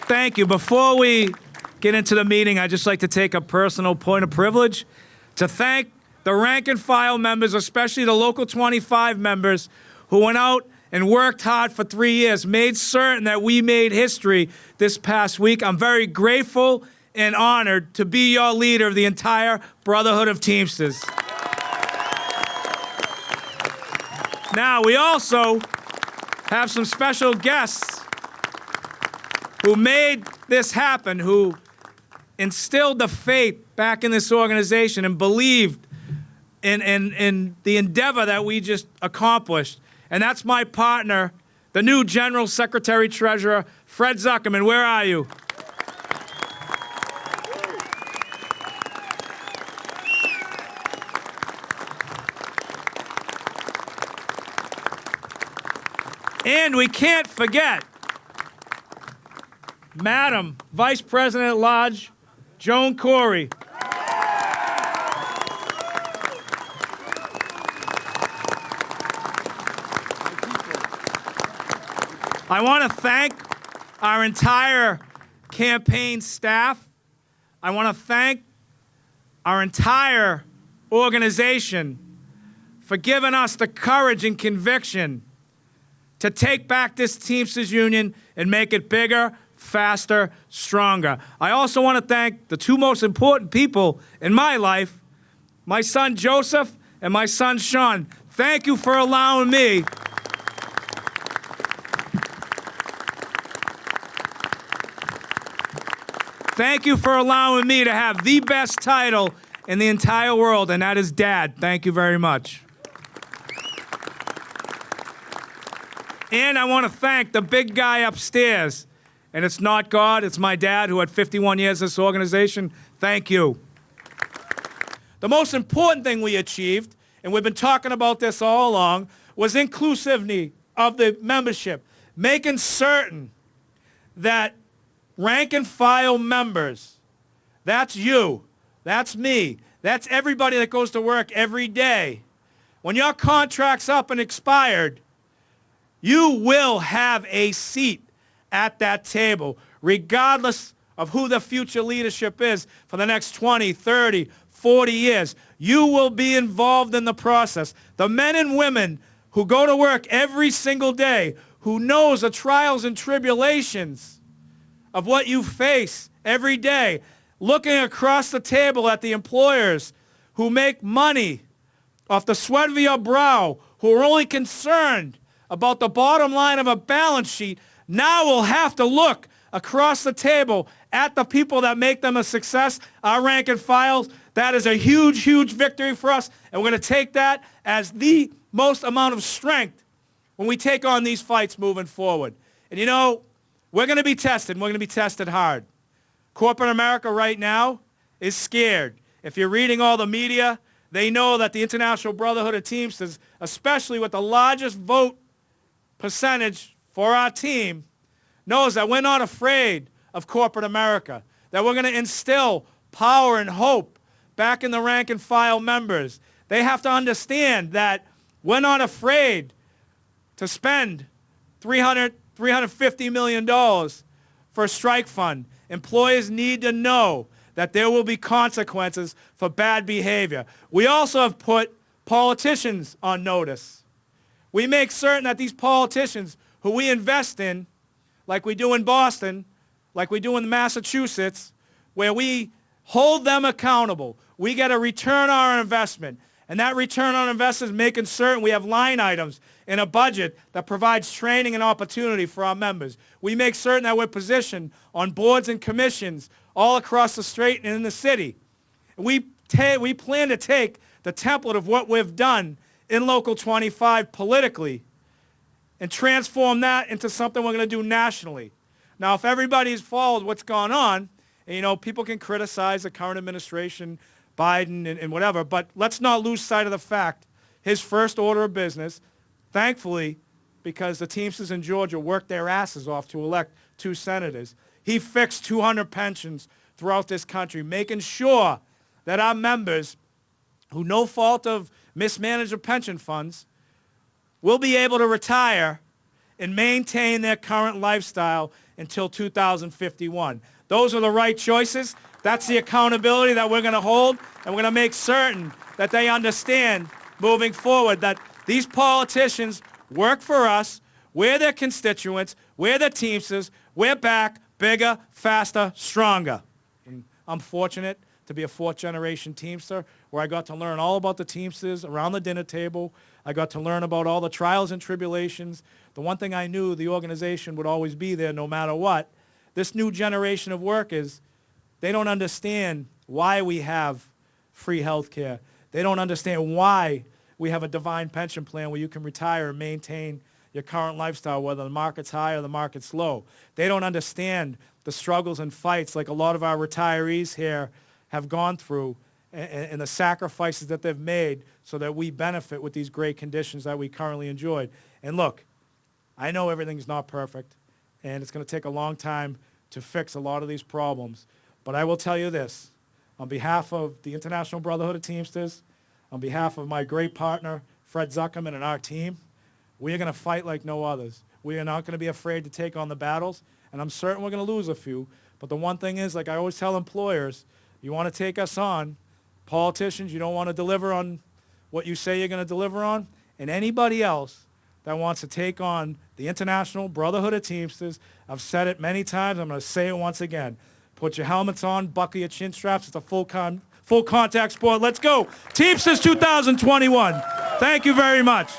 Thank you. Before we get into the meeting, I'd just like to take a personal point of privilege to thank the rank and file members, especially the Local 25 members, who went out and worked hard for 3 years, made certain that we made history this past week. I'm very grateful and honored to be your leader of the entire Brotherhood of Teamsters. Now, we also have some special guests who made this happen, who instilled the faith back in this organization and believed in the endeavor that we just accomplished. And that's my partner, the new General Secretary Treasurer, Fred Zuckerman. Where are you? And we can't forget Madam Vice President at Large, Joan Corey. I want to thank our entire campaign staff. I want to thank our entire organization for giving us the courage and conviction to take back this Teamsters Union and make it bigger, faster, stronger. I also want to thank the two most important people in my life, my son Joseph and my son Sean. Thank you for allowing me Thank you for allowing me to have the best title in the entire world, and that is Dad. Thank you very much. And I want to thank the big guy upstairs. And it's not God, it's my dad who had 51 years in this organization. Thank you. The most important thing we achieved, and we've been talking about this all along, was inclusivity of the membership, making certain that rank and file members, that's you, that's me, that's everybody that goes to work every day. When your contract's up and expired, you will have a seat at that table, regardless of who the future leadership is for the next 20, 30, 40 years. You will be involved in the process. The men and women who go to work every single day, who knows the trials and tribulations of what you face every day, looking across the table at the employers who make money off the sweat of your brow, who are only concerned about the bottom line of a balance sheet, now we'll have to look across the table at the people that make them a success, our rank and files. That is a huge, huge victory for us, and we're going to take that as the most amount of strength when we take on these fights moving forward. And you know, we're going to be tested, and we're going to be tested hard. Corporate America right now is scared. If you're reading all the media, they know that the International Brotherhood of Teamsters, especially with the largest vote percentage for our team, knows that we're not afraid of corporate America, that we're going to instill power and hope back in the rank and file members. They have to understand that we're not afraid to spend $350 million for a strike fund. Employers need to know that there will be consequences for bad behavior. We also have put politicians on notice. We make certain that these politicians who we invest in, like we do in Boston, like we do in Massachusetts, where we hold them accountable. We get a return on our investment. And that return on investment is making certain we have line items in a budget that provides training and opportunity for our members. We make certain that we're positioned on boards and commissions all across the state and in the city. We plan to take the template of what we've done in Local 25 politically and transform that into something we're going to do nationally. Now, if everybody's followed what's gone on, and, you know, people can criticize the current administration, Biden and whatever, but let's not lose sight of the fact his first order of business, thankfully, because the Teamsters in Georgia worked their asses off to elect 2 senators, he fixed 200 pensions throughout this country, making sure that our members, who no fault of mismanaged pension funds, will be able to retire and maintain their current lifestyle until 2051. Those are the right choices. That's the accountability that we're going to hold, and we're going to make certain that they understand moving forward that these politicians work for us, we're their constituents, we're the Teamsters, we're back, bigger, faster, stronger. And I'm fortunate to be a fourth-generation Teamster, where I got to learn all about the Teamsters around the dinner table. I got to learn about all the trials and tribulations. The one thing I knew, the organization would always be there no matter what. This new generation of workers, they don't understand why we have free health care. They don't understand why we have a defined pension plan where you can retire and maintain your current lifestyle, whether the market's high or the market's low. They don't understand the struggles and fights like a lot of our retirees here have gone through, and the sacrifices that they've made so that we benefit with these great conditions that we currently enjoy. And look, I know everything's not perfect, and it's going to take a long time to fix a lot of these problems. But I will tell you this, on behalf of the International Brotherhood of Teamsters, on behalf of my great partner, Fred Zuckerman, and our team, we are going to fight like no others. We are not going to be afraid to take on the battles, and I'm certain we're going to lose a few. But the one thing is, like I always tell employers, you want to take us on, politicians, you don't want to deliver on what you say you're going to deliver on, and anybody else that wants to take on the International Brotherhood of Teamsters, I've said it many times, I'm going to say it once again. Put your helmets on, buckle your chin straps. It's a full contact sport. Let's go. Teamsters 2021. Thank you very much.